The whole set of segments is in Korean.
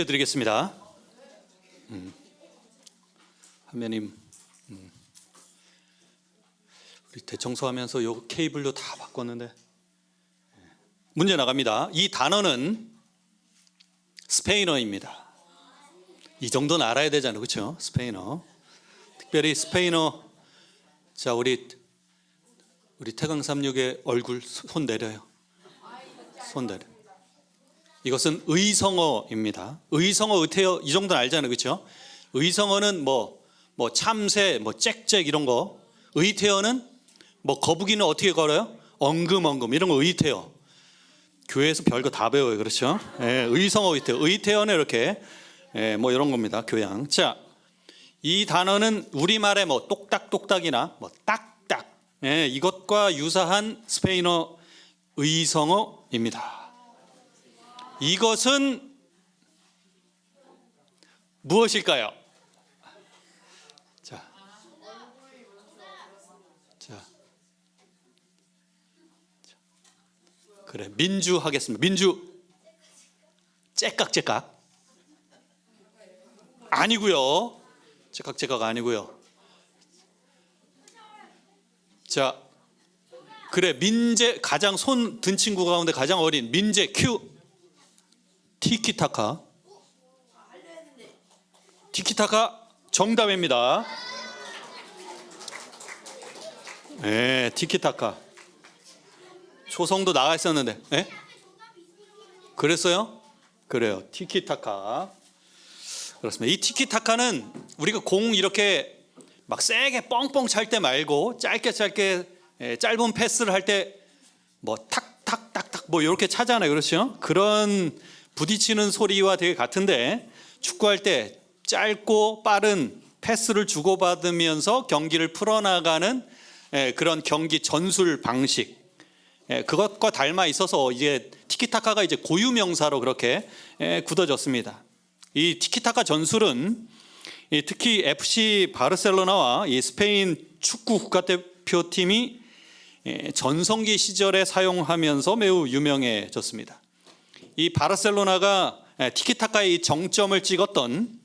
드리겠습니다. 화면님, 우리 대청소하면서 요 케이블도 다 바꿨는데 문제 나갑니다. 이 단어는 스페인어입니다. 이 정도는 알아야 되잖아요, 그렇죠? 스페인어. 특별히 스페인어. 자, 우리 태강 36의 얼굴 손 내려요. 손 내려. 이것은 의성어입니다. 의성어, 의태어 이 정도는 알잖아요, 그렇죠? 의성어는 뭐 참새, 짹짹 이런 거. 의태어는 거북이는 어떻게 걸어요? 엉금엉금 이런 거 의태어. 교회에서 별거 다 배워요, 그렇죠? 예, 의성어, 의태어. 의태어는 이렇게 이런 겁니다, 교양. 자, 이 단어는 우리말의 똑딱똑딱이나 딱딱, 이것과 유사한 스페인어 의성어입니다. 이것은 무엇일까요? 자, 그래, 민주 하겠습니다. 민주. 째깍째깍 아니고요. 째깍째깍 아니고요. 자, 그래, 민재. 가장 손 든 친구 가운데 가장 어린 민재. 큐. 티키타카. 티키타카 정답입니다. 네, 티키타카. 초성도 나가 있었는데, 그랬어요? 그래요, 티키타카. 그렇습니다. 이 티키타카는 우리가 공 이렇게 막 세게 뻥뻥 찰 때 말고 짧게 짧은 패스를 할 때 탁탁탁탁 이렇게 차잖아요, 그렇죠? 그런 부딪히는 소리와 되게 같은데, 축구할 때 짧고 빠른 패스를 주고받으면서 경기를 풀어나가는 그런 경기 전술 방식, 그것과 닮아 있어서 이제 티키타카가 이제 고유명사로 그렇게 굳어졌습니다. 이 티키타카 전술은 특히 FC 바르셀로나와 이 스페인 축구 국가대표팀이 전성기 시절에 사용하면서 매우 유명해졌습니다. 이 바르셀로나가 티키타카의 정점을 찍었던,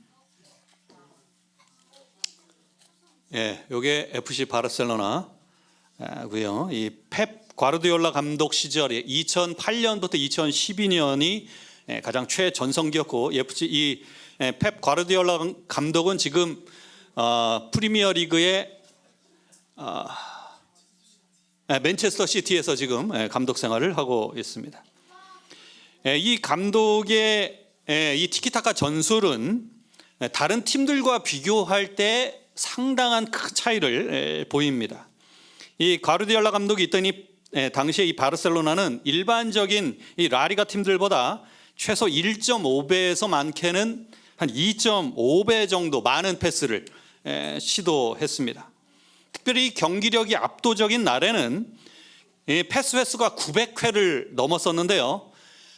요게 FC 바르셀로나고요. 이 펩 과르디올라 감독 시절에 2008년부터 2012년이 가장 최전성기였고, 이 펩 과르디올라 감독은 지금 프리미어리그의 맨체스터 시티에서 지금 감독 생활을 하고 있습니다. 이 감독의 이 티키타카 전술은 다른 팀들과 비교할 때 상당한 큰 차이를 보입니다. 이 과르디올라 감독이 있더니 당시에 이 바르셀로나는 일반적인 이 라리가 팀들보다 최소 1.5배에서 많게는 한 2.5배 정도 많은 패스를 시도했습니다. 특별히 경기력이 압도적인 날에는 패스 횟수가 900회를 넘었었는데요.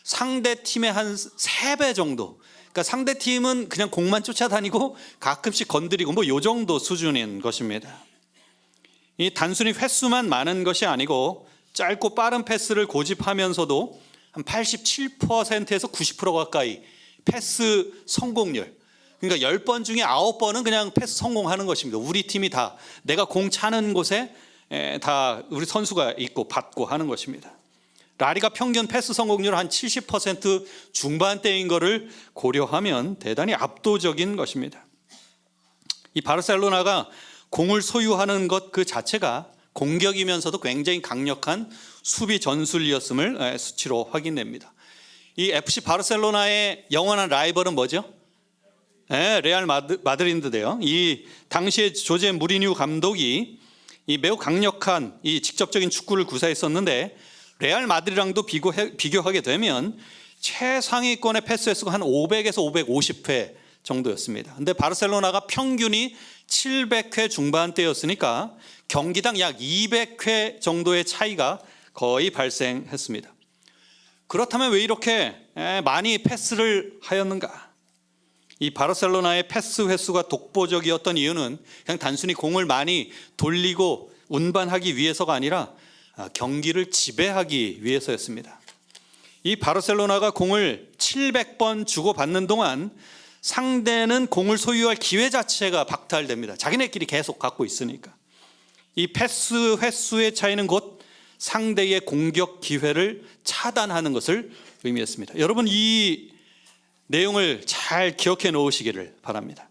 상대 팀의 한 3배 정도. 그러니까 상대 팀은 그냥 공만 쫓아다니고 가끔씩 건드리고 요 정도 수준인 것입니다. 이 단순히 횟수만 많은 것이 아니고 짧고 빠른 패스를 고집하면서도 한 87%에서 90% 가까이 패스 성공률. 그러니까 10번 중에 9번은 그냥 패스 성공하는 것입니다. 우리 팀이 다, 내가 공 차는 곳에 다 우리 선수가 있고 받고 하는 것입니다. 라리가 평균 패스 성공률 한 70% 중반대인 것을 고려하면 대단히 압도적인 것입니다. 이 바르셀로나가 공을 소유하는 것 그 자체가 공격이면서도 굉장히 강력한 수비 전술이었음을 수치로 확인됩니다. 이 FC 바르셀로나의 영원한 라이벌은 뭐죠? 레알 마드리드인데요. 이 당시에 조제 무리뉴 감독이 이 매우 강력한 이 직접적인 축구를 구사했었는데, 레알 마드리드랑도 비교하게 되면 최상위권의 패스 횟수가 한 500에서 550회 정도였습니다. 근데 바르셀로나가 평균이 700회 중반대였으니까 경기당 약 200회 정도의 차이가 거의 발생했습니다. 그렇다면 왜 이렇게 많이 패스를 하였는가? 이 바르셀로나의 패스 횟수가 독보적이었던 이유는 그냥 단순히 공을 많이 돌리고 운반하기 위해서가 아니라 경기를 지배하기 위해서였습니다. 이 바르셀로나가 공을 700번 주고받는 동안 상대는 공을 소유할 기회 자체가 박탈됩니다. 자기네끼리 계속 갖고 있으니까. 이 패스 횟수의 차이는 곧 상대의 공격 기회를 차단하는 것을 의미했습니다. 여러분, 이 내용을 잘 기억해 놓으시기를 바랍니다.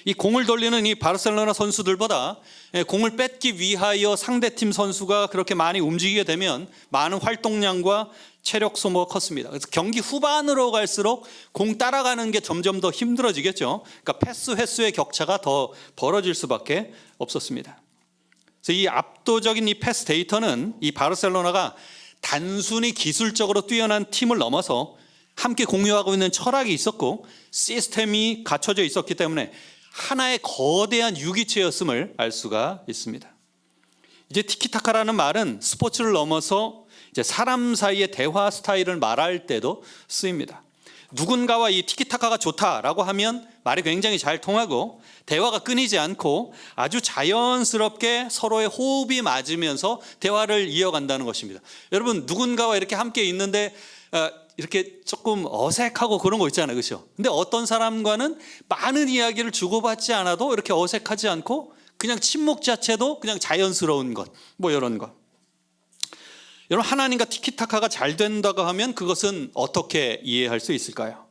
이 공을 돌리는 이 바르셀로나 선수들보다 공을 뺏기 위하여 상대팀 선수가 그렇게 많이 움직이게 되면 많은 활동량과 체력 소모가 컸습니다. 그래서 경기 후반으로 갈수록 공 따라가는 게 점점 더 힘들어지겠죠. 그러니까 패스 횟수의 격차가 더 벌어질 수밖에 없었습니다. 그래서 이 압도적인 이 패스 데이터는 이 바르셀로나가 단순히 기술적으로 뛰어난 팀을 넘어서 함께 공유하고 있는 철학이 있었고 시스템이 갖춰져 있었기 때문에 하나의 거대한 유기체였음을 알 수가 있습니다. 이제 티키타카라는 말은 스포츠를 넘어서 이제 사람 사이의 대화 스타일을 말할 때도 쓰입니다. 누군가와 이 티키타카가 좋다라고 하면 말이 굉장히 잘 통하고 대화가 끊이지 않고 아주 자연스럽게 서로의 호흡이 맞으면서 대화를 이어간다는 것입니다. 여러분, 누군가와 이렇게 함께 있는데 이렇게 조금 어색하고 그런 거 있잖아요, 그렇죠? 근데 어떤 사람과는 많은 이야기를 주고받지 않아도 이렇게 어색하지 않고 그냥 침묵 자체도 그냥 자연스러운 것, 뭐 이런 것. 여러분, 하나님과 티키타카가 잘 된다고 하면 그것은 어떻게 이해할 수 있을까요?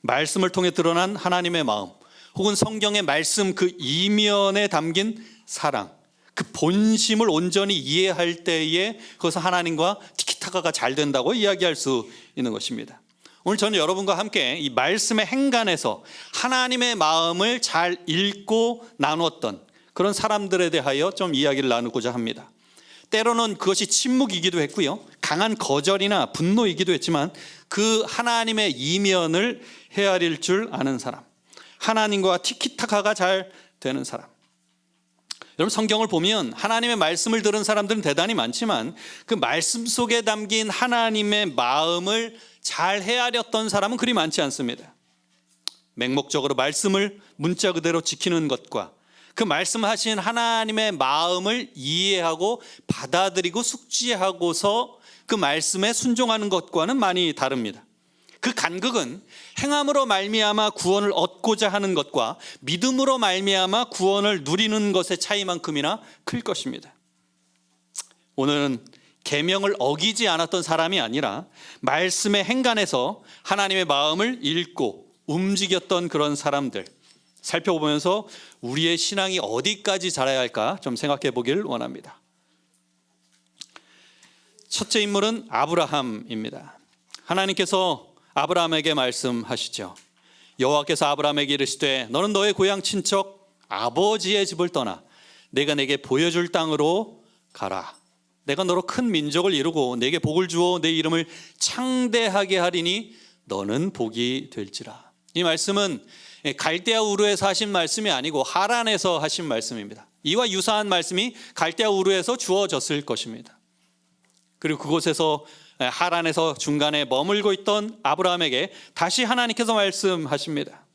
말씀을 통해 드러난 하나님의 마음, 혹은 성경의 말씀 그 이면에 담긴 사랑, 그 본심을 온전히 이해할 때에 그것은 하나님과 티키타카가 잘 된다고 이야기할 수 있는 것입니다. 오늘 저는 여러분과 함께 이 말씀의 행간에서 하나님의 마음을 잘 읽고 나누었던 그런 사람들에 대하여 좀 이야기를 나누고자 합니다. 때로는 그것이 침묵이기도 했고요, 강한 거절이나 분노이기도 했지만 그 하나님의 이면을 헤아릴 줄 아는 사람, 하나님과 티키타카가 잘 되는 사람. 여러분, 성경을 보면 하나님의 말씀을 들은 사람들은 대단히 많지만 그 말씀 속에 담긴 하나님의 마음을 잘 헤아렸던 사람은 그리 많지 않습니다. 맹목적으로 말씀을 문자 그대로 지키는 것과 그 말씀하신 하나님의 마음을 이해하고 받아들이고 숙지하고서 그 말씀에 순종하는 것과는 많이 다릅니다. 그 간극은 행함으로 말미암아 구원을 얻고자 하는 것과 믿음으로 말미암아 구원을 누리는 것의 차이만큼이나 클 것입니다. 오늘은 계명을 어기지 않았던 사람이 아니라 말씀의 행간에서 하나님의 마음을 읽고 움직였던 그런 사람들 살펴보면서 우리의 신앙이 어디까지 자라야 할까 좀 생각해 보기를 원합니다. 첫째 인물은 아브라함입니다. 하나님께서 아브라함에게 말씀하시죠. 여호와께서 아브라함에게 이르시되 너는 너의 고향 친척 아버지의 집을 떠나 내가 내게 보여줄 땅으로 가라. 내가 너로 큰 민족을 이루고 내게 복을 주어 내 이름을 창대하게 하리니 너는 복이 될지라. 이 말씀은 갈대아 우르에서 하신 말씀이 아니고 하란에서 하신 말씀입니다. 이와 유사한 말씀이 갈대아 우르에서 주어졌을 것입니다. 그리고 그곳에서 하란에서 중간에 머물고 있던 아브라함에게 다시 하나님께서 말씀하십니다.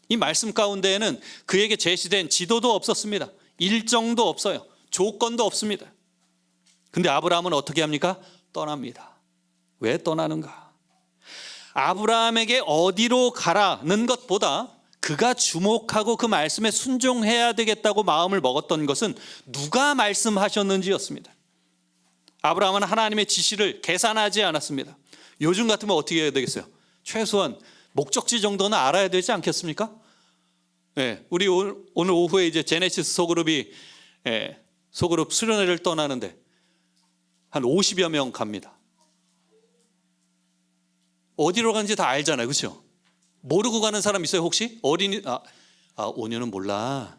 이 말씀 가운데에는 그에게 제시된 지도도 없었습니다. 일정도 없어요. 조건도 없습니다. 근데 아브라함은 어떻게 합니까? 떠납니다. 왜 떠나는가? 아브라함에게 어디로 가라는 것보다 그가 주목하고 그 말씀에 순종해야 되겠다고 마음을 먹었던 것은 누가 말씀하셨는지였습니다. 아브라함은 하나님의 지시를 계산하지 않았습니다. 요즘 같으면 어떻게 해야 되겠어요? 최소한 목적지 정도는 알아야 되지 않겠습니까? 네, 우리 오늘 오후에 이제 제네시스 소그룹이 소그룹 수련회를 떠나는데 한 50여 명 갑니다. 어디로 가는지 다 알잖아요, 그렇죠? 모르고 가는 사람 있어요 혹시? 어린이 오늘은 몰라.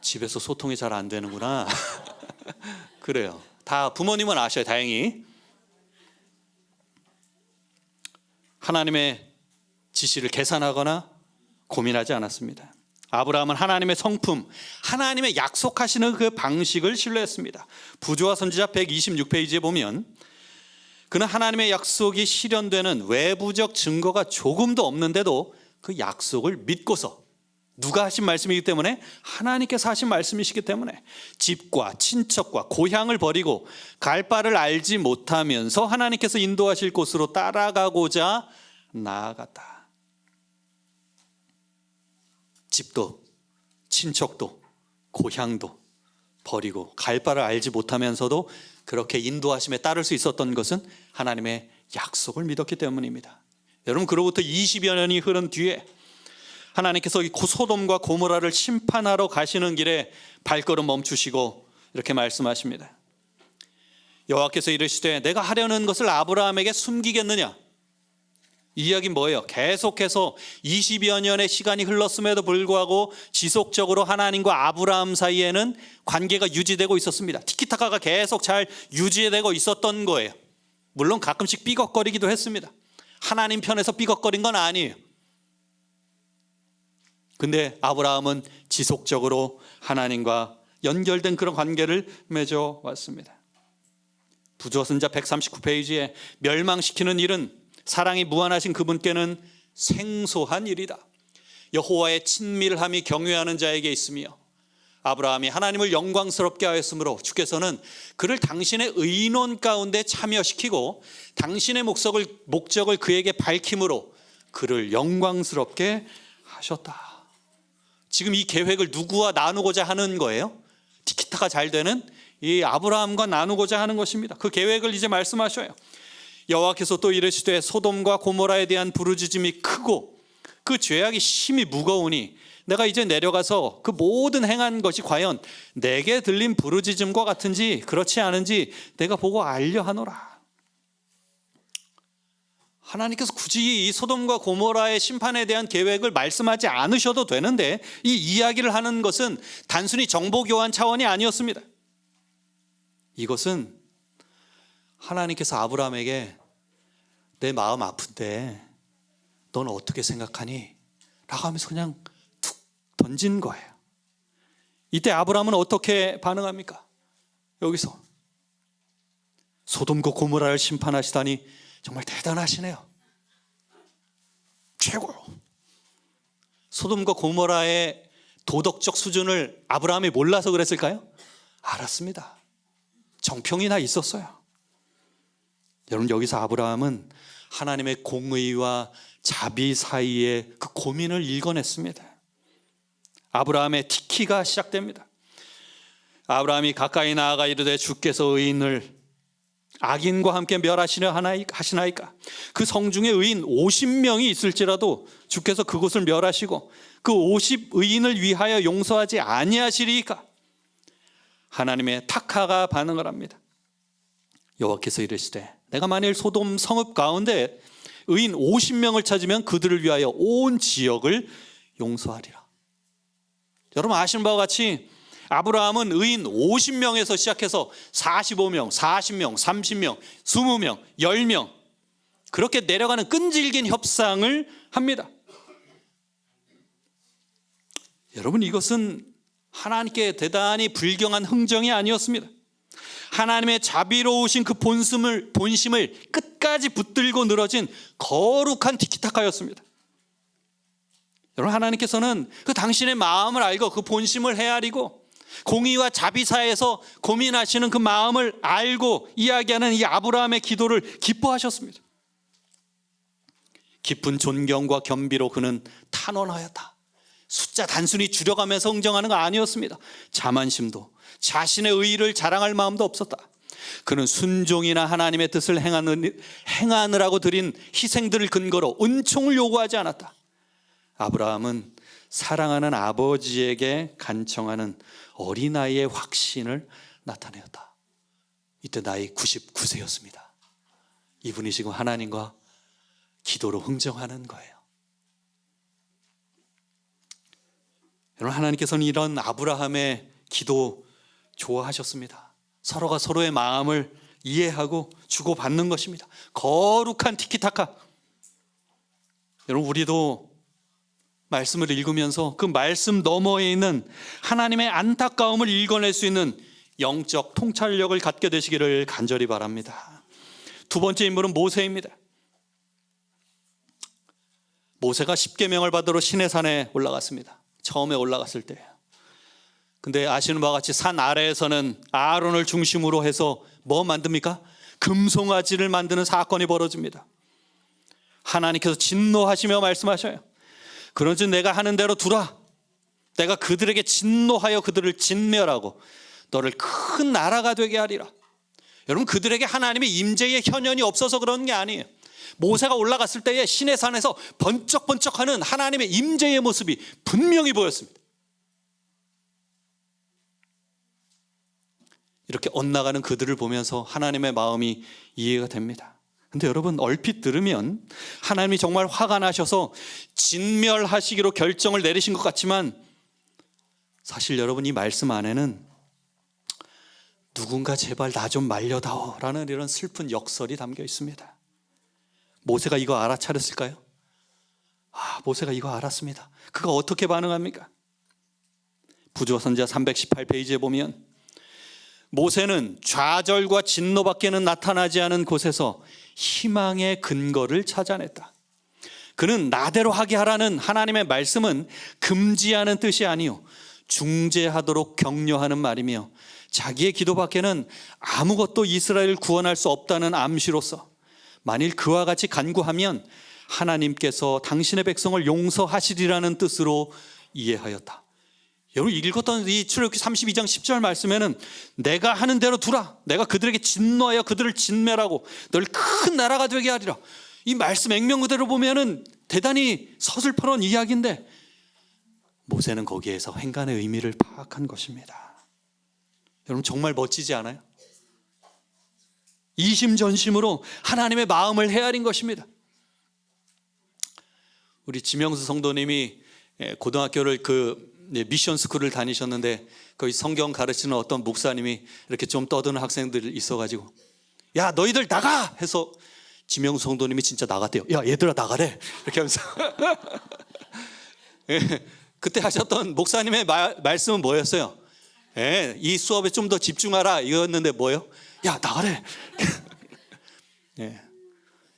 집에서 소통이 잘 안 되는구나. 그래요. 다 부모님은 아셔요, 다행히. 하나님의 지시를 계산하거나 고민하지 않았습니다. 아브라함은 하나님의 성품, 하나님의 약속하시는 그 방식을 신뢰했습니다. 부조와 선지자 126페이지에 보면 그는 하나님의 약속이 실현되는 외부적 증거가 조금도 없는데도 그 약속을 믿고서 누가 하신 말씀이기 때문에? 하나님께서 하신 말씀이시기 때문에 집과 친척과 고향을 버리고 갈 바를 알지 못하면서 하나님께서 인도하실 곳으로 따라가고자 나아갔다. 집도 친척도 고향도 버리고 갈 바를 알지 못하면서도 그렇게 인도하심에 따를 수 있었던 것은 하나님의 약속을 믿었기 때문입니다. 여러분, 그로부터 20여 년이 흐른 뒤에 하나님께서 이 소돔과 고모라를 심판하러 가시는 길에 발걸음 멈추시고 이렇게 말씀하십니다. 여호와께서 이르시되 내가 하려는 것을 아브라함에게 숨기겠느냐? 이 이야기는 뭐예요? 계속해서 20여 년의 시간이 흘렀음에도 불구하고 지속적으로 하나님과 아브라함 사이에는 관계가 유지되고 있었습니다. 티키타카가 계속 잘 유지되고 있었던 거예요. 물론 가끔씩 삐걱거리기도 했습니다. 하나님 편에서 삐걱거린 건 아니에요. 근데 아브라함은 지속적으로 하나님과 연결된 그런 관계를 맺어왔습니다. 부조선자 139페이지에 멸망시키는 일은 사랑이 무한하신 그분께는 생소한 일이다. 여호와의 친밀함이 경외하는 자에게 있으며 아브라함이 하나님을 영광스럽게 하였으므로 주께서는 그를 당신의 의논 가운데 참여시키고 당신의 목적을 그에게 밝힘으로 그를 영광스럽게 하셨다. 지금 이 계획을 누구와 나누고자 하는 거예요? 티키타가 잘 되는 이 아브라함과 나누고자 하는 것입니다. 그 계획을 이제 말씀하셔요. 여호와께서 또 이르시되 소돔과 고모라에 대한 부르짖음이 크고 그 죄악이 심히 무거우니 내가 이제 내려가서 그 모든 행한 것이 과연 내게 들린 부르짖음과 같은지 그렇지 않은지 내가 보고 알려 하노라. 하나님께서 굳이 이 소돔과 고모라의 심판에 대한 계획을 말씀하지 않으셔도 되는데 이 이야기를 하는 것은 단순히 정보 교환 차원이 아니었습니다. 이것은 하나님께서 아브라함에게 내 마음 아픈데 넌 어떻게 생각하니? 라고 하면서 그냥 툭 던진 거예요. 이때 아브라함은 어떻게 반응합니까? 여기서 소돔과 고모라를 심판하시다니 정말 대단하시네요. 최고요. 소돔과 고모라의 도덕적 수준을 아브라함이 몰라서 그랬을까요? 알았습니다. 정평이나 있었어요. 여러분, 여기서 아브라함은 하나님의 공의와 자비 사이의 그 고민을 읽어냈습니다. 아브라함의 티키가 시작됩니다. 아브라함이 가까이 나아가 이르되 주께서 의인을 악인과 함께 멸하시려 하시나이까? 그 성중에 의인 50명이 있을지라도 주께서 그곳을 멸하시고 그 50의인을 위하여 용서하지 아니하시리이까? 하나님의 탁하가 반응을 합니다. 여호와께서 이르시되 내가 만일 소돔 성읍 가운데 의인 50명을 찾으면 그들을 위하여 온 지역을 용서하리라. 여러분 아시는 바와 같이 아브라함은 의인 50명에서 시작해서 45명, 40명, 30명, 20명, 10명 그렇게 내려가는 끈질긴 협상을 합니다. 여러분, 이것은 하나님께 대단히 불경한 흥정이 아니었습니다. 하나님의 자비로우신 그 본심을 끝까지 붙들고 늘어진 거룩한 티키타카였습니다. 여러분, 하나님께서는 그 당신의 마음을 알고 그 본심을 헤아리고 공의와 자비 사이에서 고민하시는 그 마음을 알고 이야기하는 이 아브라함의 기도를 기뻐하셨습니다. 깊은 존경과 겸비로 그는 탄원하였다. 숫자 단순히 줄여가면서 흥정하는 거 아니었습니다. 자만심도 자신의 의의를 자랑할 마음도 없었다. 그는 순종이나 하나님의 뜻을 행하느라고 드린 희생들을 근거로 은총을 요구하지 않았다. 아브라함은 사랑하는 아버지에게 간청하는 어린아이의 확신을 나타내었다. 이때 나이 99세였습니다. 이분이 지금 하나님과 기도로 흥정하는 거예요. 여러분, 하나님께서는 이런 아브라함의 기도 좋아하셨습니다. 서로가 서로의 마음을 이해하고 주고받는 것입니다. 거룩한 티키타카. 여러분, 우리도 말씀을 읽으면서 그 말씀 너머에 있는 하나님의 안타까움을 읽어낼 수 있는 영적 통찰력을 갖게 되시기를 간절히 바랍니다. 두 번째 인물은 모세입니다. 모세가 십계명을 받으러 시내산에 올라갔습니다. 처음에 올라갔을 때. 근데 아시는 바와 같이 산 아래에서는 아론을 중심으로 해서 뭐 만듭니까? 금송아지를 만드는 사건이 벌어집니다. 하나님께서 진노하시며 말씀하셔요. 그런즉 내가 하는 대로 두라. 내가 그들에게 진노하여 그들을 진멸하고 너를 큰 나라가 되게 하리라. 여러분, 그들에게 하나님의 임재의 현현이 없어서 그런 게 아니에요. 모세가 올라갔을 때에 시내 산에서 번쩍번쩍하는 하나님의 임재의 모습이 분명히 보였습니다. 이렇게 엇나가는 그들을 보면서 하나님의 마음이 이해가 됩니다. 근데 여러분, 얼핏 들으면 하나님이 정말 화가 나셔서 진멸하시기로 결정을 내리신 것 같지만, 사실 여러분, 이 말씀 안에는 누군가 제발 나 좀 말려다오 라는 이런 슬픈 역설이 담겨 있습니다. 모세가 이거 알아차렸을까요? 모세가 이거 알았습니다. 그가 어떻게 반응합니까? 부조선자 318페이지에 보면 모세는 좌절과 진노밖에는 나타나지 않은 곳에서 희망의 근거를 찾아냈다. 그는 나대로 하게 하라는 하나님의 말씀은 금지하는 뜻이 아니요 중재하도록 격려하는 말이며, 자기의 기도밖에는 아무것도 이스라엘을 구원할 수 없다는 암시로서 만일 그와 같이 간구하면 하나님께서 당신의 백성을 용서하시리라는 뜻으로 이해하였다. 여러분, 읽었던 이 출애굽기 32장 10절 말씀에는 내가 하는 대로 두라. 내가 그들에게 진노하여 그들을 진멸하고 널 큰 나라가 되게 하리라. 이 말씀 액면 그대로 보면은 대단히 서슬퍼런 이야기인데, 모세는 거기에서 횡간의 의미를 파악한 것입니다. 여러분, 정말 멋지지 않아요? 이심전심으로 하나님의 마음을 헤아린 것입니다. 우리 지명수 성도님이 고등학교를 미션 스쿨을 다니셨는데, 거기 성경 가르치는 어떤 목사님이 이렇게 좀 떠드는 학생들이 있어가지고, 야, 너희들 나가! 해서 지명수 성도님이 진짜 나갔대요. 야, 얘들아 나가래! 이렇게 하면서 그때 하셨던 목사님의 말씀은 뭐였어요? 이 수업에 좀 더 집중하라 이거였는데 뭐예요? 야, 나가래!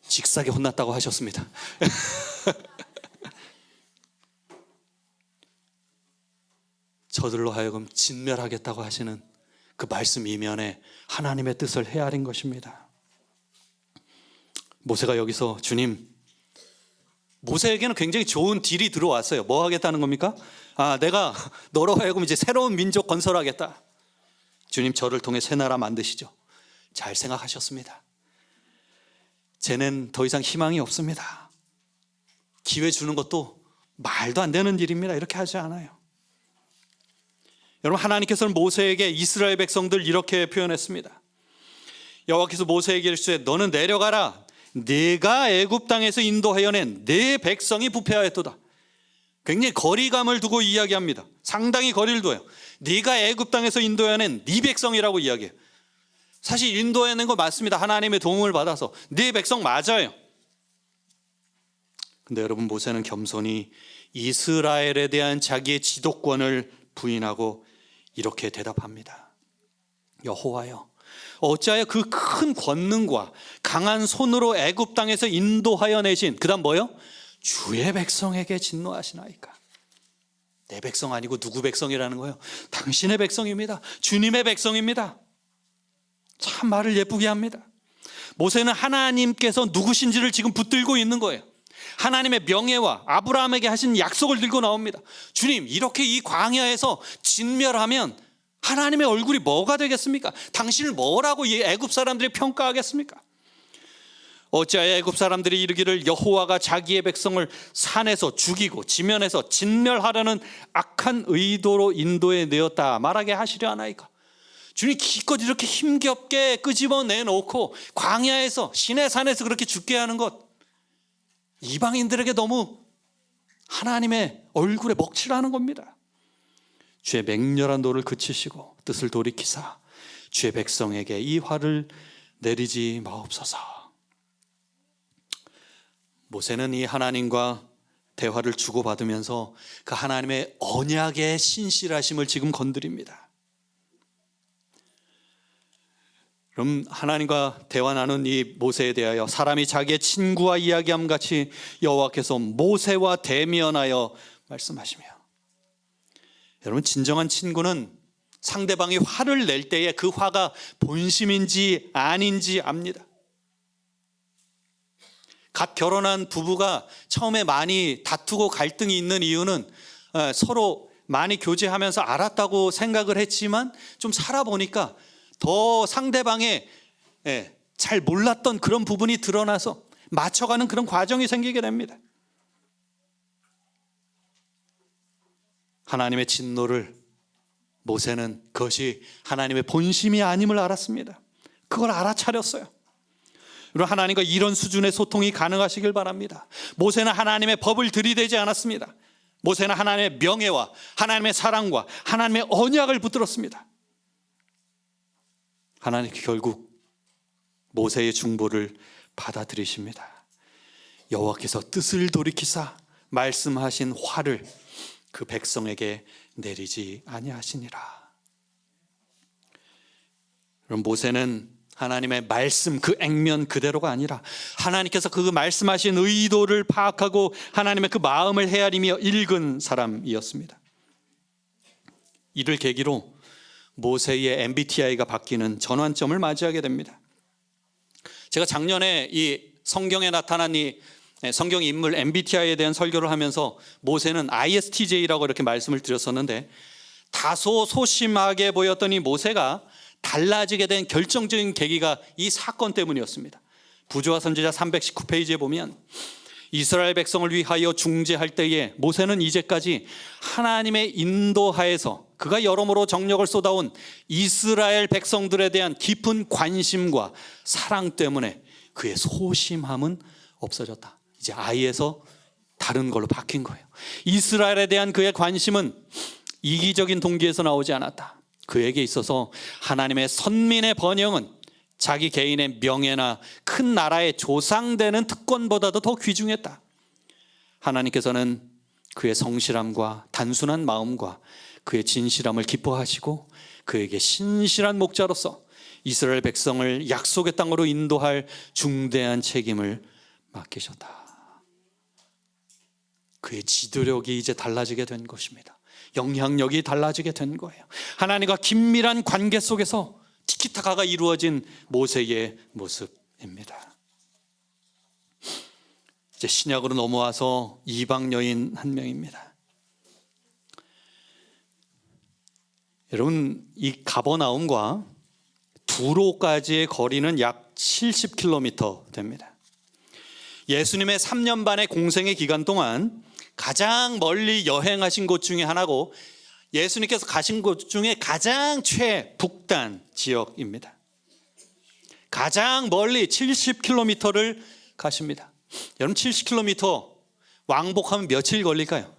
직사게 혼났다고 하셨습니다. 저들로 하여금 진멸하겠다고 하시는 그 말씀 이면에 하나님의 뜻을 헤아린 것입니다. 모세가 여기서 주님, 모세에게는 굉장히 좋은 딜이 들어왔어요. 뭐 하겠다는 겁니까? 내가 너로 하여금 이제 새로운 민족 건설하겠다. 주님, 저를 통해 새 나라 만드시죠. 잘 생각하셨습니다. 쟤는 더 이상 희망이 없습니다. 기회 주는 것도 말도 안 되는 일입니다. 이렇게 하지 않아요. 여러분, 하나님께서는 모세에게 이스라엘 백성들 이렇게 표현했습니다. 여호와께서 모세에게 이르시되 너는 내려가라. 네가 애굽 땅에서 인도하여 낸 네 백성이 부패하였도다. 굉장히 거리감을 두고 이야기합니다. 상당히 거리를 둬요. 네가 애굽 땅에서 인도하여 낸 네 백성이라고 이야기해요. 사실 인도해낸 거 맞습니다. 하나님의 도움을 받아서 네 백성 맞아요. 근데 여러분, 모세는 겸손히 이스라엘에 대한 자기의 지도권을 부인하고 이렇게 대답합니다. 여호와여, 어찌하여 그 큰 권능과 강한 손으로 애굽 땅에서 인도하여 내신, 그 다음 뭐요? 주의 백성에게 진노하시나이까. 내 백성 아니고 누구 백성이라는 거예요? 당신의 백성입니다. 주님의 백성입니다. 참 말을 예쁘게 합니다. 모세는 하나님께서 누구신지를 지금 붙들고 있는 거예요. 하나님의 명예와 아브라함에게 하신 약속을 들고 나옵니다. 주님, 이렇게 이 광야에서 진멸하면 하나님의 얼굴이 뭐가 되겠습니까? 당신을 뭐라고 이 애굽 사람들이 평가하겠습니까? 어찌하여 애굽 사람들이 이르기를 여호와가 자기의 백성을 산에서 죽이고 지면에서 진멸하려는 악한 의도로 인도해 내었다 말하게 하시려 하나이까. 주님, 기껏 이렇게 힘겹게 끄집어내놓고 광야에서 시내산에서 그렇게 죽게 하는 것, 이방인들에게 너무 하나님의 얼굴에 먹칠하는 겁니다. 주의 맹렬한 노를 그치시고 뜻을 돌이키사 주의 백성에게 이 화를 내리지 마옵소서. 모세는 이 하나님과 대화를 주고받으면서 그 하나님의 언약의 신실하심을 지금 건드립니다. 그럼 하나님과 대화 나눈 이 모세에 대하여 사람이 자기의 친구와 이야기함 같이 여호와께서 모세와 대면하여 말씀하시며 여러분, 진정한 친구는 상대방이 화를 낼 때에 그 화가 본심인지 아닌지 압니다. 갓 결혼한 부부가 처음에 많이 다투고 갈등이 있는 이유는 서로 많이 교제하면서 알았다고 생각을 했지만 좀 살아보니까 더 상대방의 잘 몰랐던 그런 부분이 드러나서 맞춰가는 그런 과정이 생기게 됩니다. 하나님의 진노를 모세는 그것이 하나님의 본심이 아님을 알았습니다. 그걸 알아차렸어요. 여러분, 하나님과 이런 수준의 소통이 가능하시길 바랍니다. 모세는 하나님의 법을 들이대지 않았습니다. 모세는 하나님의 명예와 하나님의 사랑과 하나님의 언약을 붙들었습니다. 하나님께 결국 모세의 중보를 받아들이십니다. 여호와께서 뜻을 돌이키사 말씀하신 화를 그 백성에게 내리지 아니하시니라. 그럼 모세는 하나님의 말씀 그 액면 그대로가 아니라 하나님께서 그 말씀하신 의도를 파악하고 하나님의 그 마음을 헤아리며 읽은 사람이었습니다. 이를 계기로 모세의 MBTI가 바뀌는 전환점을 맞이하게 됩니다. 제가 작년에 이 성경에 나타난 이 성경 인물 MBTI에 대한 설교를 하면서 모세는 ISTJ라고 이렇게 말씀을 드렸었는데, 다소 소심하게 보였던 이 모세가 달라지게 된 결정적인 계기가 이 사건 때문이었습니다. 부조와 선지자 319페이지에 보면 이스라엘 백성을 위하여 중재할 때에 모세는 이제까지 하나님의 인도하에서 그가 여러모로 정력을 쏟아온 이스라엘 백성들에 대한 깊은 관심과 사랑 때문에 그의 소심함은 없어졌다. 이제 I에서 다른 걸로 바뀐 거예요. 이스라엘에 대한 그의 관심은 이기적인 동기에서 나오지 않았다. 그에게 있어서 하나님의 선민의 번영은 자기 개인의 명예나 큰 나라의 조상되는 특권보다도 더 귀중했다. 하나님께서는 그의 성실함과 단순한 마음과 그의 진실함을 기뻐하시고 그에게 신실한 목자로서 이스라엘 백성을 약속의 땅으로 인도할 중대한 책임을 맡기셨다. 그의 지도력이 이제 달라지게 된 것입니다. 영향력이 달라지게 된 거예요. 하나님과 긴밀한 관계 속에서 티키타카가 이루어진 모세의 모습입니다. 이제 신약으로 넘어와서 이방 여인 한 명입니다. 여러분, 이 가버나움과 두로까지의 거리는 약 70km 됩니다. 예수님의 3년 반의 공생의 기간 동안 가장 멀리 여행하신 곳 중에 하나고, 예수님께서 가신 곳 중에 가장 최북단 지역입니다. 가장 멀리 70km를 가십니다. 여러분, 70km 왕복하면 며칠 걸릴까요?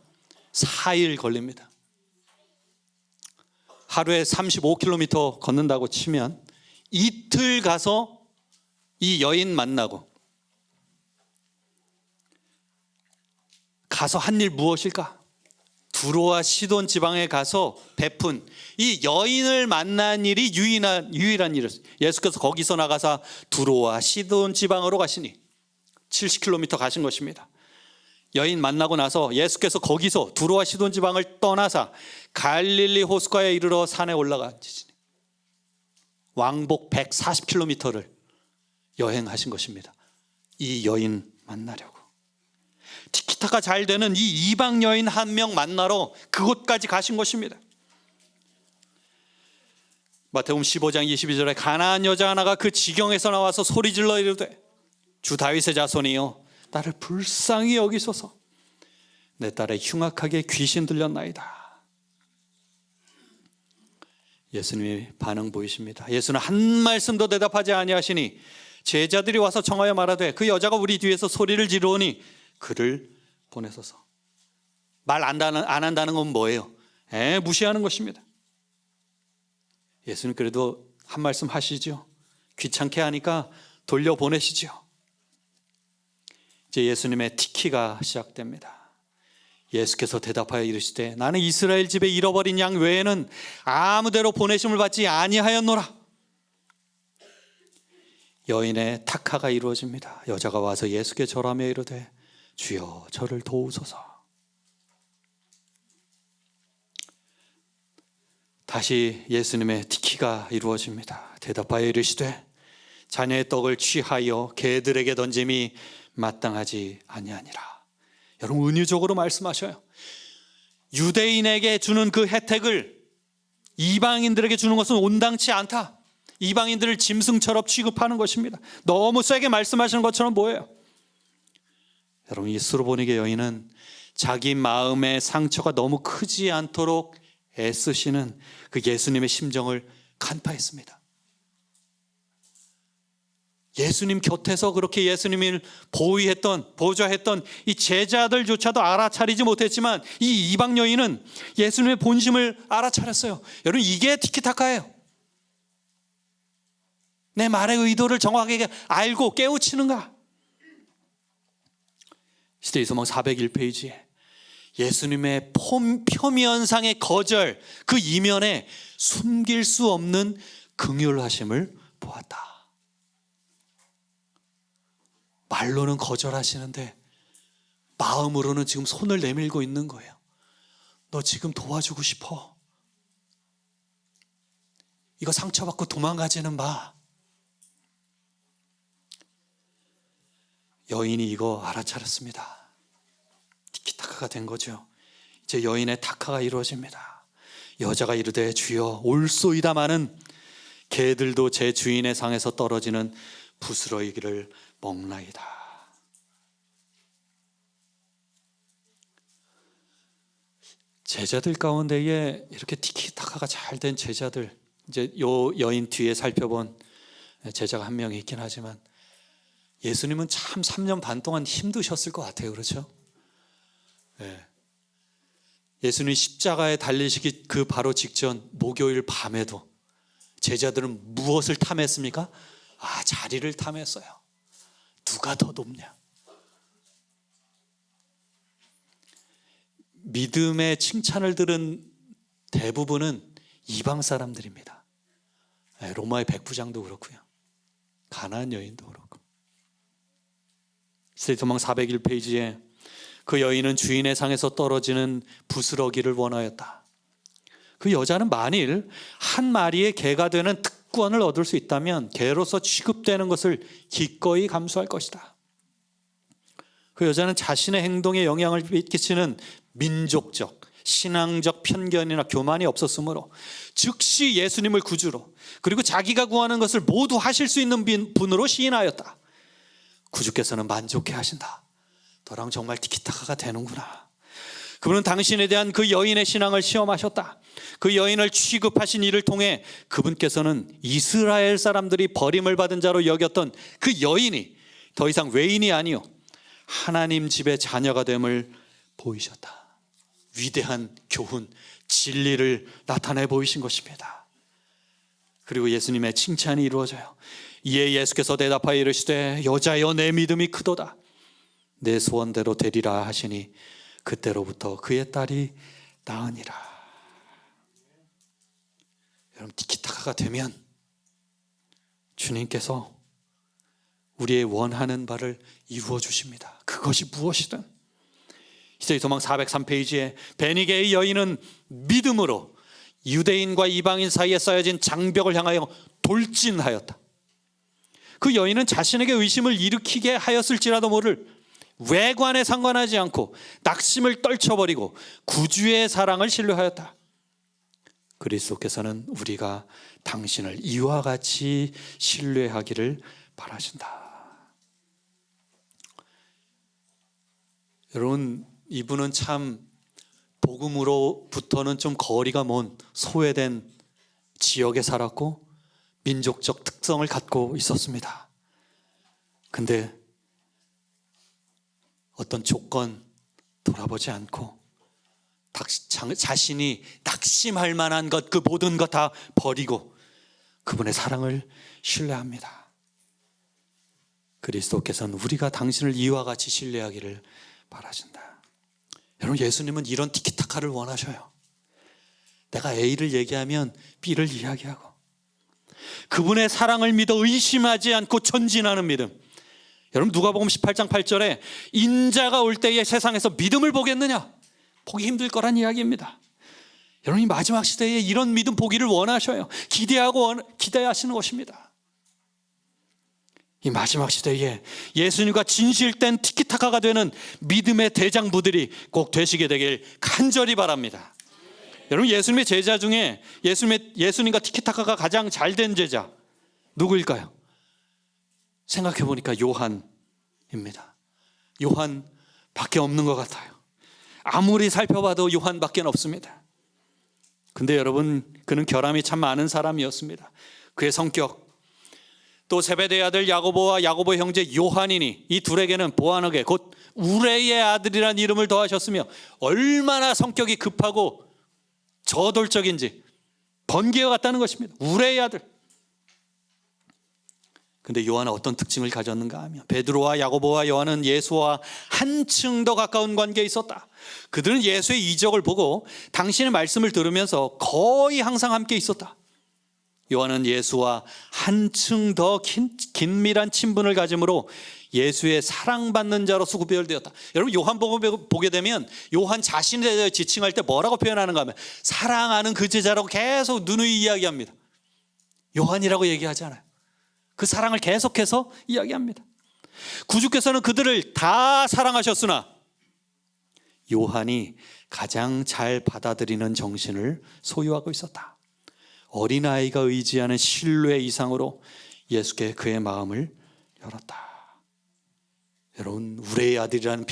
4일 걸립니다. 하루에 35km 걷는다고 치면 이틀 가서 이 여인 만나고, 가서 한 일 무엇일까? 두로와 시돈 지방에 가서 베푼 이 여인을 만난 일이 유일한 일이었어요. 예수께서 거기서 나가서 두로와 시돈 지방으로 가시니 70km 가신 것입니다. 여인 만나고 나서 예수께서 거기서 두로와 시돈 지방을 떠나서 갈릴리 호숫가에 이르러 산에 올라가시니 왕복 140km를 여행하신 것입니다. 이 여인 만나려고. 티키타카 잘 되는 이 이방 여인 한 명 만나러 그곳까지 가신 것입니다. 마태복음 15장 22절에 가나안 여자 하나가 그 지경에서 나와서 소리질러 이르되 주 다윗의 자손이여 나를 불쌍히 여기소서. 내 딸의 흉악하게 귀신 들렸나이다. 예수님의 반응 보이십니다. 예수는 한 말씀도 대답하지 아니하시니 제자들이 와서 청하여 말하되 그 여자가 우리 뒤에서 소리를 지르오니 그를 보내소서. 말 안 한다는 건 뭐예요? 무시하는 것입니다. 예수님 그래도 한 말씀 하시죠. 귀찮게 하니까 돌려보내시죠. 이제 예수님의 티키가 시작됩니다. 예수께서 대답하여 이르시되 나는 이스라엘 집에 잃어버린 양 외에는 아무데로 보내심을 받지 아니하였노라. 여인의 탁하가 이루어집니다. 여자가 와서 예수께 절하며 이르되 주여 저를 도우소서. 다시 예수님의 티키가 이루어집니다. 대답하여 이르시되 자녀의 떡을 취하여 개들에게 던짐이 마땅하지 아니하니라. 여러분, 은유적으로 말씀하셔요. 유대인에게 주는 그 혜택을 이방인들에게 주는 것은 온당치 않다. 이방인들을 짐승처럼 취급하는 것입니다. 너무 세게 말씀하시는 것처럼 보여요. 여러분, 이 스로보니게 여인은 자기 마음의 상처가 너무 크지 않도록 애쓰시는 그 예수님의 심정을 간파했습니다. 예수님 곁에서 그렇게 예수님을 보좌했던 이 제자들조차도 알아차리지 못했지만 이 이방 여인은 예수님의 본심을 알아차렸어요. 여러분, 이게 티키타카예요. 내 말의 의도를 정확하게 알고 깨우치는가? 시대의 소망 401페이지에 예수님의 표면상의 거절, 그 이면에 숨길 수 없는 긍휼하심을 보았다. 말로는 거절하시는데 마음으로는 지금 손을 내밀고 있는 거예요. 너 지금 도와주고 싶어. 이거 상처받고 도망가지는 마. 여인이 이거 알아차렸습니다. 티키타카가 된 거죠. 이제 여인의 타카가 이루어집니다. 여자가 이르되 주여 올소이다마는 개들도 제 주인의 상에서 떨어지는 부스러기를 먹나이다. 제자들 가운데에 이렇게 티키타카가 잘 된 제자들, 이제 요 여인 뒤에 살펴본 제자가 한 명이 있긴 하지만 예수님은 참 3년 반 동안 힘드셨을 것 같아요. 그렇죠? 네. 예수님이 십자가에 달리시기 그 바로 직전 목요일 밤에도 제자들은 무엇을 탐했습니까? 자리를 탐했어요. 누가 더 높냐? 믿음의 칭찬을 들은 대부분은 이방 사람들입니다. 로마의 백부장도 그렇고요. 가나안 여인도 그렇고. 시대의 소망 401페이지에 그 여인은 주인의 상에서 떨어지는 부스러기를 원하였다. 그 여자는 만일 한 마리의 개가 되는 특권을 얻을 수 있다면 개로서 취급되는 것을 기꺼이 감수할 것이다. 그 여자는 자신의 행동에 영향을 끼치는 민족적, 신앙적 편견이나 교만이 없었으므로 즉시 예수님을 구주로, 그리고 자기가 구하는 것을 모두 하실 수 있는 분으로 시인하였다. 구주께서는 만족해 하신다. 너랑 정말 티키타카가 되는구나. 그분은 당신에 대한 그 여인의 신앙을 시험하셨다. 그 여인을 취급하신 이를 통해 그분께서는 이스라엘 사람들이 버림을 받은 자로 여겼던 그 여인이 더 이상 외인이 아니요 하나님 집의 자녀가 됨을 보이셨다. 위대한 교훈, 진리를 나타내 보이신 것입니다. 그리고 예수님의 칭찬이 이루어져요. 이에 예수께서 대답하여 이르시되 여자여 내 믿음이 크도다. 내 소원대로 되리라 하시니 그때로부터 그의 딸이 나으니라. 여러분, 티키타카가 되면 주님께서 우리의 원하는 바를 이루어 주십니다. 그것이 무엇이든. 시대의 소망 403페이지에 베니게의 여인은 믿음으로 유대인과 이방인 사이에 쌓여진 장벽을 향하여 돌진하였다. 그 여인은 자신에게 의심을 일으키게 하였을지라도 모를 외관에 상관하지 않고 낙심을 떨쳐버리고 구주의 사랑을 신뢰하였다. 그리스도께서는 우리가 당신을 이와 같이 신뢰하기를 바라신다. 여러분, 이분은 참 복음으로부터는 좀 거리가 먼 소외된 지역에 살았고 민족적 특성을 갖고 있었습니다. 근데 어떤 조건 돌아보지 않고 자신이 낙심할 만한 것, 그 모든 것 다 버리고 그분의 사랑을 신뢰합니다. 그리스도께서는 우리가 당신을 이와 같이 신뢰하기를 바라신다. 여러분, 예수님은 이런 티키타카를 원하셔요. 내가 A를 얘기하면 B를 이야기하고 그분의 사랑을 믿어 의심하지 않고 전진하는 믿음. 여러분, 누가복음 18장 8절에 인자가 올 때에 세상에서 믿음을 보겠느냐? 보기 힘들 거란 이야기입니다. 여러분, 이 마지막 시대에 이런 믿음 보기를 원하셔요. 기대하시는 것입니다. 이 마지막 시대에 예수님과 진실된 티키타카가 되는 믿음의 대장부들이 꼭 되시게 되길 간절히 바랍니다. 여러분, 예수님의 제자 중에 예수님과 티키타카가 가장 잘된 제자 누구일까요? 생각해 보니까 요한입니다. 요한밖에 없는 것 같아요. 아무리 살펴봐도 요한밖에 없습니다. 근데 여러분, 그는 결함이 참 많은 사람이었습니다. 그의 성격, 또 세베대의 아들 야고보와 야고보의 형제 요한이니 이 둘에게는 보아너게 곧 우레의 아들이라는 이름을 더하셨으며 얼마나 성격이 급하고 저돌적인지 번개와 같다는 것입니다. 우레의 아들. 근데 요한은 어떤 특징을 가졌는가 하면 베드로와 야고보와 요한은 예수와 한층 더 가까운 관계에 있었다. 그들은 예수의 이적을 보고 당신의 말씀을 들으면서 거의 항상 함께 있었다. 요한은 예수와 한층 더 긴밀한 친분을 가짐으로 예수의 사랑받는 자로서 구별되었다. 여러분, 요한 보게 되면 요한 자신에 대해 지칭할 때 뭐라고 표현하는가 하면 사랑하는 그 제자라고 계속 누누이 이야기합니다. 요한이라고 얘기하지 않아요. 그 사랑을 계속해서 이야기합니다. 구주께서는 그들을 다 사랑하셨으나 요한이 가장 잘 받아들이는 정신을 소유하고 있었다. 어린아이가 의지하는 신뢰 이상으로 예수께 그의 마음을 열었다. 여러분, 우레의 아들이라는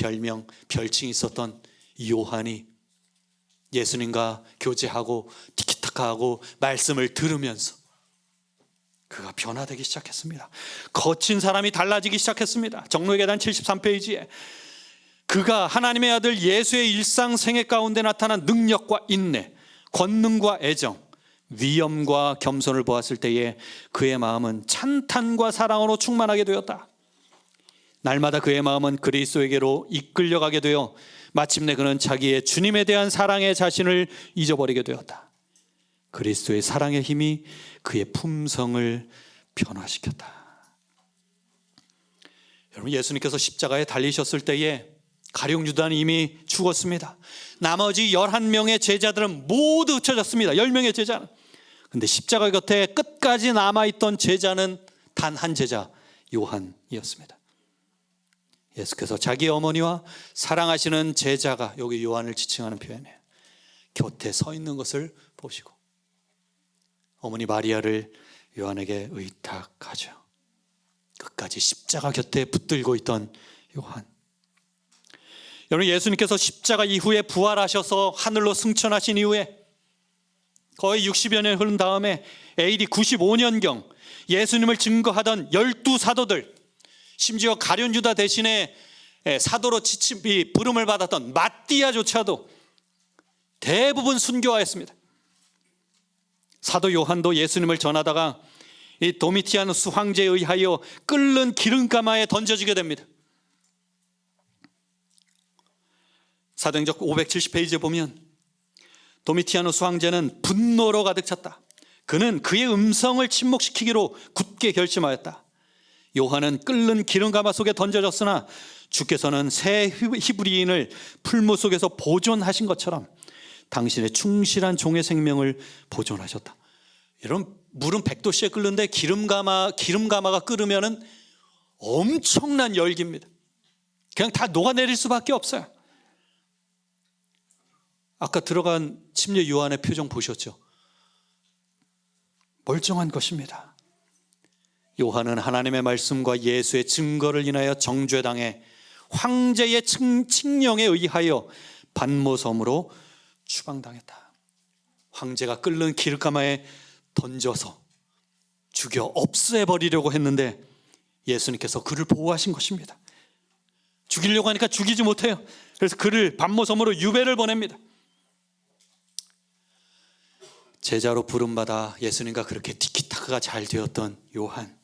별칭이 있었던 이 요한이 예수님과 교제하고 티키타카하고 말씀을 들으면서 그가 변화되기 시작했습니다. 거친 사람이 달라지기 시작했습니다. 정로의 계단 73페이지에 그가 하나님의 아들 예수의 일상생애 가운데 나타난 능력과 인내, 권능과 애정, 위엄과 겸손을 보았을 때에 그의 마음은 찬탄과 사랑으로 충만하게 되었다. 날마다 그의 마음은 그리스도에게로 이끌려가게 되어 마침내 그는 자기의 주님에 대한 사랑의 자신을 잊어버리게 되었다. 그리스도의 사랑의 힘이 그의 품성을 변화시켰다. 여러분, 예수님께서 십자가에 달리셨을 때에 가룟 유다는 이미 죽었습니다. 나머지 11명의 제자들은 모두 흩어졌습니다. 10명의 제자는. 근데 십자가 곁에 끝까지 남아있던 제자는 단 한 제자, 요한이었습니다. 예수께서 자기 어머니와 사랑하시는 제자가, 여기 요한을 지칭하는 표현이에요, 곁에 서 있는 것을 보시고 어머니 마리아를 요한에게 의탁하죠. 끝까지 십자가 곁에 붙들고 있던 요한. 여러분, 예수님께서 십자가 이후에 부활하셔서 하늘로 승천하신 이후에 거의 60여 년 흐른 다음에 AD 95년경 예수님을 증거하던 12사도들, 심지어 가룟 유다 대신에 사도로 부름을 받았던 마띠아조차도 대부분 순교하였습니다. 사도 요한도 예수님을 전하다가 이 도미티아누스 황제에 의하여 끓는 기름가마에 던져지게 됩니다. 사도행전 570페이지에 보면 도미티아누스 황제는 분노로 가득 찼다. 그는 그의 음성을 침묵시키기로 굳게 결심하였다. 요한은 끓는 기름가마 속에 던져졌으나 주께서는 새 히브리인을 풀무 속에서 보존하신 것처럼 당신의 충실한 종의 생명을 보존하셨다. 여러분, 물은 100도씨에 끓는데 기름가마가 끓으면은 엄청난 열기입니다. 그냥 다 녹아내릴 수밖에 없어요. 아까 들어간 침례 요한의 표정 보셨죠? 멀쩡한 것입니다. 요한은 하나님의 말씀과 예수의 증거를 인하여 정죄당해 황제의 칙령에 의하여 반모섬으로 추방당했다. 황제가 끓는 기름가마에 던져서 죽여 없애버리려고 했는데 예수님께서 그를 보호하신 것입니다. 죽이려고 하니까 죽이지 못해요. 그래서 그를 반모섬으로 유배를 보냅니다. 제자로 부름받아 예수님과 그렇게 티키타카가 잘 되었던 요한,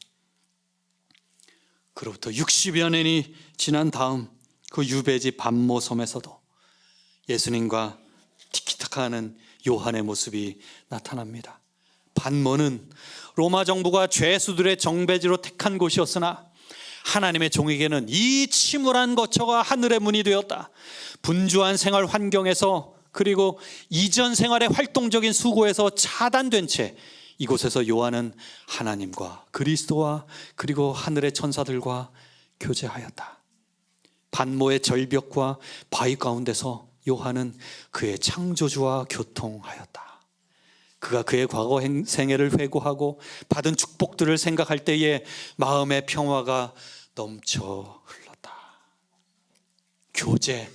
그로부터 60여 년이 지난 다음 그 유배지 반모섬에서도 예수님과 티키타카하는 요한의 모습이 나타납니다. 반모는 로마 정부가 죄수들의 정배지로 택한 곳이었으나 하나님의 종에게는 이 침울한 거처가 하늘의 문이 되었다. 분주한 생활 환경에서 그리고 이전 생활의 활동적인 수고에서 차단된 채 이곳에서 요한은 하나님과 그리스도와 그리고 하늘의 천사들과 교제하였다. 반모의 절벽과 바위 가운데서 요한은 그의 창조주와 교통하였다. 그가 그의 과거 생애를 회고하고 받은 축복들을 생각할 때에 마음의 평화가 넘쳐 흘렀다. 교제,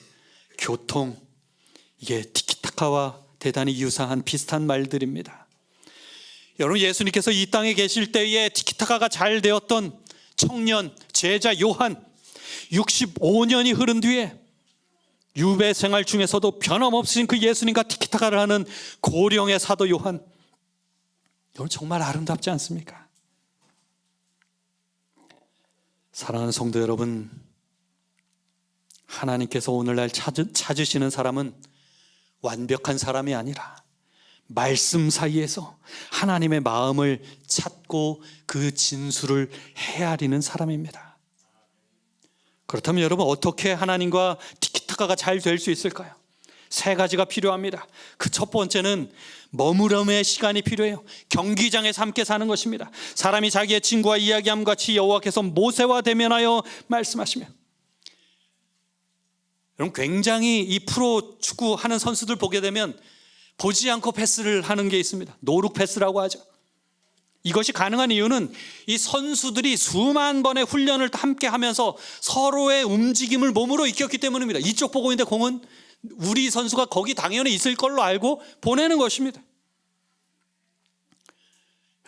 교통, 이게 티키타카와 대단히 유사한 비슷한 말들입니다. 여러분, 예수님께서 이 땅에 계실 때에 티키타카가 잘 되었던 청년 제자 요한, 65년이 흐른 뒤에 유배 생활 중에서도 변함없으신 그 예수님과 티키타카를 하는 고령의 사도 요한, 여러분 정말 아름답지 않습니까? 사랑하는 성도 여러분, 하나님께서 오늘날 찾으시는 사람은 완벽한 사람이 아니라 말씀 사이에서 하나님의 마음을 찾고 그 진술을 헤아리는 사람입니다. 그렇다면 여러분, 어떻게 하나님과 티키타카가 잘 될 수 있을까요? 세 가지가 필요합니다. 그 첫 번째는 머무름의 시간이 필요해요. 경기장에서 함께 사는 것입니다. 사람이 자기의 친구와 이야기함 같이 여호와께서 모세와 대면하여 말씀하시며, 여러분 굉장히 이 프로 축구 하는 선수들 보게 되면 보지 않고 패스를 하는 게 있습니다. 노룩 패스라고 하죠. 이것이 가능한 이유는 이 선수들이 수만 번의 훈련을 함께 하면서 서로의 움직임을 몸으로 익혔기 때문입니다. 이쪽 보고 있는데 공은 우리 선수가 거기 당연히 있을 걸로 알고 보내는 것입니다.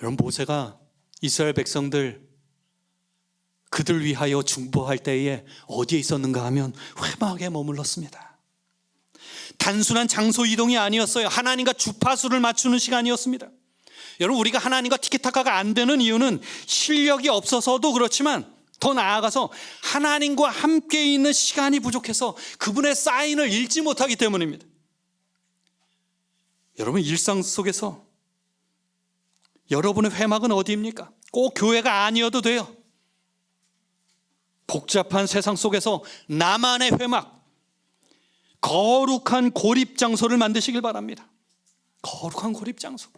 여러분, 모세가 이스라엘 백성들 그들 위하여 중보할 때에 어디에 있었는가 하면 회막에 머물렀습니다. 단순한 장소 이동이 아니었어요. 하나님과 주파수를 맞추는 시간이었습니다. 여러분, 우리가 하나님과 티키타카가 안 되는 이유는 실력이 없어서도 그렇지만 더 나아가서 하나님과 함께 있는 시간이 부족해서 그분의 사인을 읽지 못하기 때문입니다. 여러분, 일상 속에서 여러분의 회막은 어디입니까? 꼭 교회가 아니어도 돼요. 복잡한 세상 속에서 나만의 회막, 거룩한 고립장소를 만드시길 바랍니다. 거룩한 고립장소.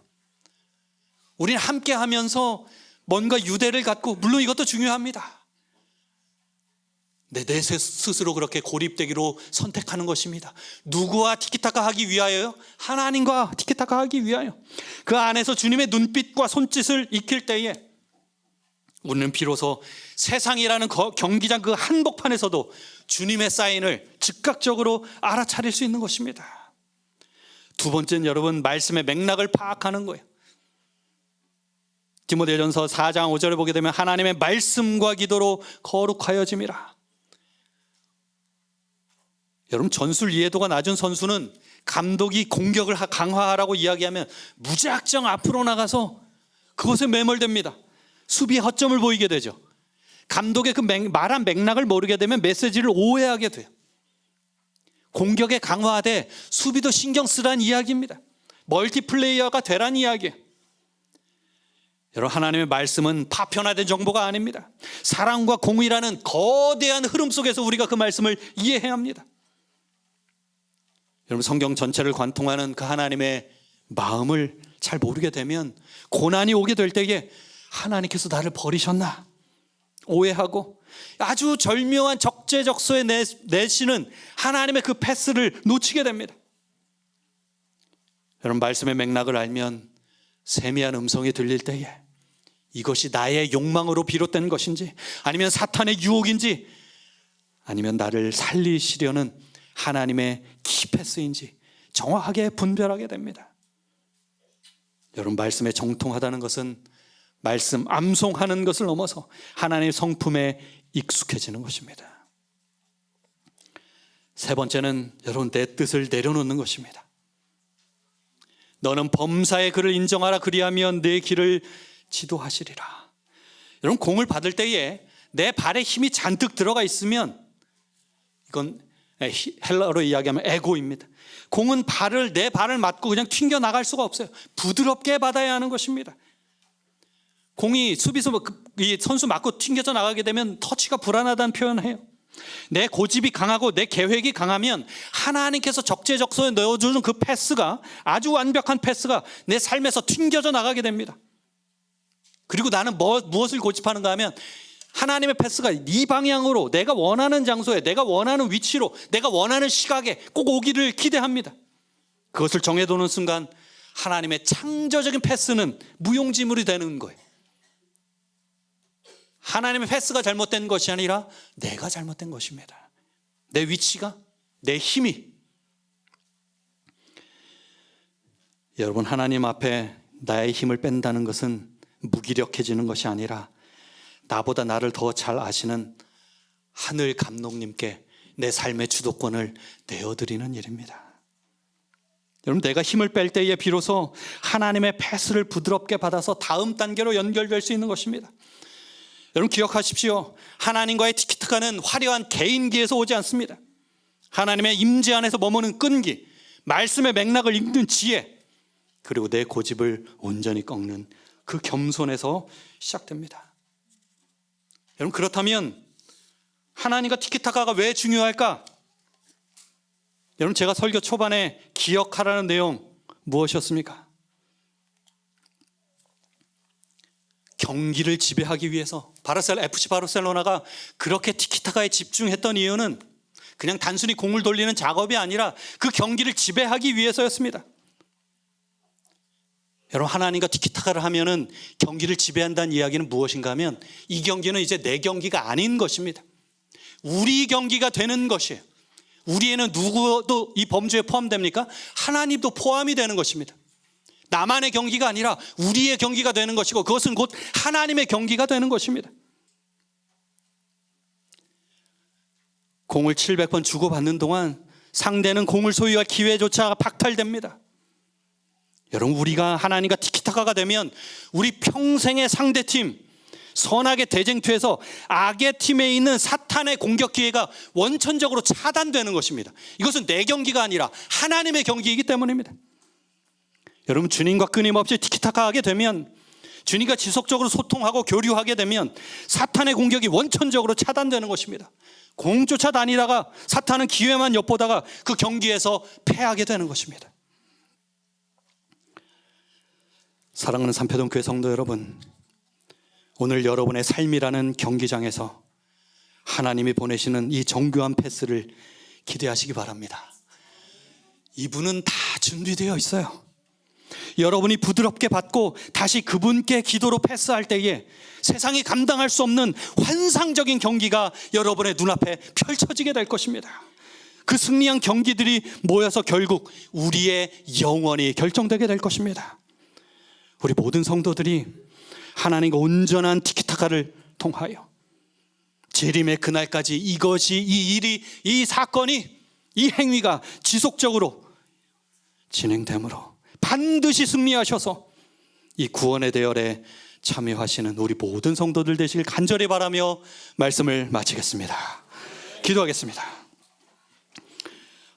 우리는 함께 하면서 뭔가 유대를 갖고, 물론 이것도 중요합니다. 내 스스로 그렇게 고립되기로 선택하는 것입니다. 누구와 티키타카 하기 위하여요? 하나님과 티키타카 하기 위하여. 그 안에서 주님의 눈빛과 손짓을 익힐 때에 우리는 비로소 세상이라는 경기장 그 한복판에서도 주님의 사인을 즉각적으로 알아차릴 수 있는 것입니다. 두 번째는 여러분, 말씀의 맥락을 파악하는 거예요. 디모데전서 4장 5절에 보게 되면 하나님의 말씀과 기도로 거룩하여짐이라. 여러분, 전술 이해도가 낮은 선수는 감독이 공격을 강화하라고 이야기하면 무작정 앞으로 나가서 그것에 매몰됩니다. 수비의 허점을 보이게 되죠. 감독의 그 말한 맥락을 모르게 되면 메시지를 오해하게 돼요. 공격에 강화하되 수비도 신경 쓰라는 이야기입니다. 멀티플레이어가 되라는 이야기예요. 여러분, 하나님의 말씀은 파편화된 정보가 아닙니다. 사랑과 공의라는 거대한 흐름 속에서 우리가 그 말씀을 이해해야 합니다. 여러분, 성경 전체를 관통하는 그 하나님의 마음을 잘 모르게 되면 고난이 오게 될 때에 하나님께서 나를 버리셨나 오해하고 아주 절묘한 적재적소에 내시는 하나님의 그 패스를 놓치게 됩니다. 여러분, 말씀의 맥락을 알면 세미한 음성이 들릴 때에 이것이 나의 욕망으로 비롯된 것인지, 아니면 사탄의 유혹인지, 아니면 나를 살리시려는 하나님의 키패스인지 정확하게 분별하게 됩니다. 여러분, 말씀에 정통하다는 것은 말씀 암송하는 것을 넘어서 하나님의 성품에 익숙해지는 것입니다. 세 번째는 여러분, 내 뜻을 내려놓는 것입니다. 너는 범사의 그를 인정하라, 그리하면 내 길을 지도하시리라. 여러분, 공을 받을 때에 내 발에 힘이 잔뜩 들어가 있으면 이건 헬라어로 이야기하면 에고입니다. 공은 내 발을 맞고 그냥 튕겨 나갈 수가 없어요. 부드럽게 받아야 하는 것입니다. 공이 수비수 이 선수 맞고 튕겨져 나가게 되면 터치가 불안하다는 표현을 해요. 내 고집이 강하고 내 계획이 강하면 하나님께서 적재적소에 넣어주는 그 패스가, 아주 완벽한 패스가 내 삶에서 튕겨져 나가게 됩니다. 그리고 나는 무엇을 고집하는가 하면 하나님의 패스가 이 방향으로, 내가 원하는 장소에, 내가 원하는 위치로, 내가 원하는 시각에 꼭 오기를 기대합니다. 그것을 정해두는 순간 하나님의 창조적인 패스는 무용지물이 되는 거예요. 하나님의 패스가 잘못된 것이 아니라 내가 잘못된 것입니다. 내 위치가, 내 힘이. 여러분, 하나님 앞에 나의 힘을 뺀다는 것은 무기력해지는 것이 아니라 나보다 나를 더 잘 아시는 하늘 감독님께 내 삶의 주도권을 내어드리는 일입니다. 여러분, 내가 힘을 뺄 때에 비로소 하나님의 패스를 부드럽게 받아서 다음 단계로 연결될 수 있는 것입니다. 여러분, 기억하십시오. 하나님과의 티키타카는 화려한 개인기에서 오지 않습니다. 하나님의 임재 안에서 머무는 끈기, 말씀의 맥락을 읽는 지혜, 그리고 내 고집을 온전히 꺾는 그 겸손에서 시작됩니다. 여러분, 그렇다면 하나님과 티키타카가 왜 중요할까? 여러분, 제가 설교 초반에 기억하라는 내용 무엇이었습니까? 경기를 지배하기 위해서 FC 바르셀로나가 그렇게 티키타카에 집중했던 이유는 그냥 단순히 공을 돌리는 작업이 아니라 그 경기를 지배하기 위해서였습니다. 여러분, 하나님과 티키타카를 하면은 경기를 지배한다는 이야기는 무엇인가 하면 이 경기는 이제 내 경기가 아닌 것입니다. 우리 경기가 되는 것이에요. 우리에는 누구도 이 범주에 포함됩니까? 하나님도 포함이 되는 것입니다. 나만의 경기가 아니라 우리의 경기가 되는 것이고, 그것은 곧 하나님의 경기가 되는 것입니다. 공을 700번 주고받는 동안 상대는 공을 소유할 기회조차 박탈됩니다. 여러분, 우리가 하나님과 티키타카가 되면 우리 평생의 상대팀, 선악의 대쟁투에서 악의 팀에 있는 사탄의 공격 기회가 원천적으로 차단되는 것입니다. 이것은 내 경기가 아니라 하나님의 경기이기 때문입니다. 여러분, 주님과 끊임없이 티키타카하게 되면, 주님과 지속적으로 소통하고 교류하게 되면 사탄의 공격이 원천적으로 차단되는 것입니다. 공조차 다니다가 사탄은 기회만 엿보다가 그 경기에서 패하게 되는 것입니다. 사랑하는 삼표동교회 성도 여러분, 오늘 여러분의 삶이라는 경기장에서 하나님이 보내시는 이 정교한 패스를 기대하시기 바랍니다. 이분은 다 준비되어 있어요. 여러분이 부드럽게 받고 다시 그분께 기도로 패스할 때에 세상이 감당할 수 없는 환상적인 경기가 여러분의 눈앞에 펼쳐지게 될 것입니다. 그 승리한 경기들이 모여서 결국 우리의 영원이 결정되게 될 것입니다. 우리 모든 성도들이 하나님과 온전한 티키타카를 통하여 재림의 그날까지 이것이, 이 일이, 이 사건이, 이 행위가 지속적으로 진행되므로 반드시 승리하셔서 이 구원의 대열에 참여하시는 우리 모든 성도들 되시길 간절히 바라며 말씀을 마치겠습니다. 기도하겠습니다.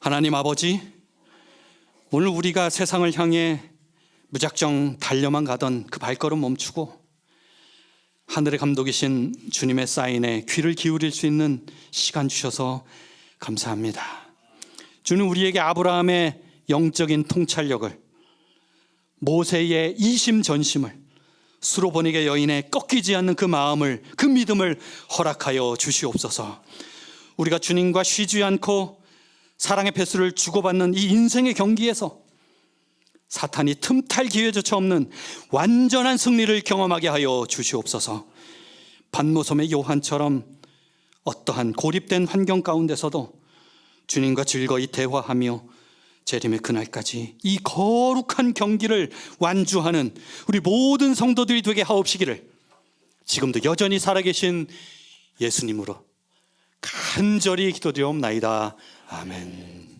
하나님 아버지, 오늘 우리가 세상을 향해 무작정 달려만 가던 그 발걸음 멈추고 하늘의 감독이신 주님의 사인에 귀를 기울일 수 있는 시간 주셔서 감사합니다. 주는 우리에게 아브라함의 영적인 통찰력을, 모세의 이심전심을, 수로보니게 여인의 꺾이지 않는 그 마음을, 그 믿음을 허락하여 주시옵소서. 우리가 주님과 쉬지 않고 사랑의 패스를 주고받는 이 인생의 경기에서 사탄이 틈탈 기회조차 없는 완전한 승리를 경험하게 하여 주시옵소서. 반모섬의 요한처럼 어떠한 고립된 환경 가운데서도 주님과 즐거이 대화하며 재림의 그날까지 이 거룩한 경기를 완주하는 우리 모든 성도들이 되게 하옵시기를 지금도 여전히 살아계신 예수님으로 간절히 기도드리옵나이다. 아멘.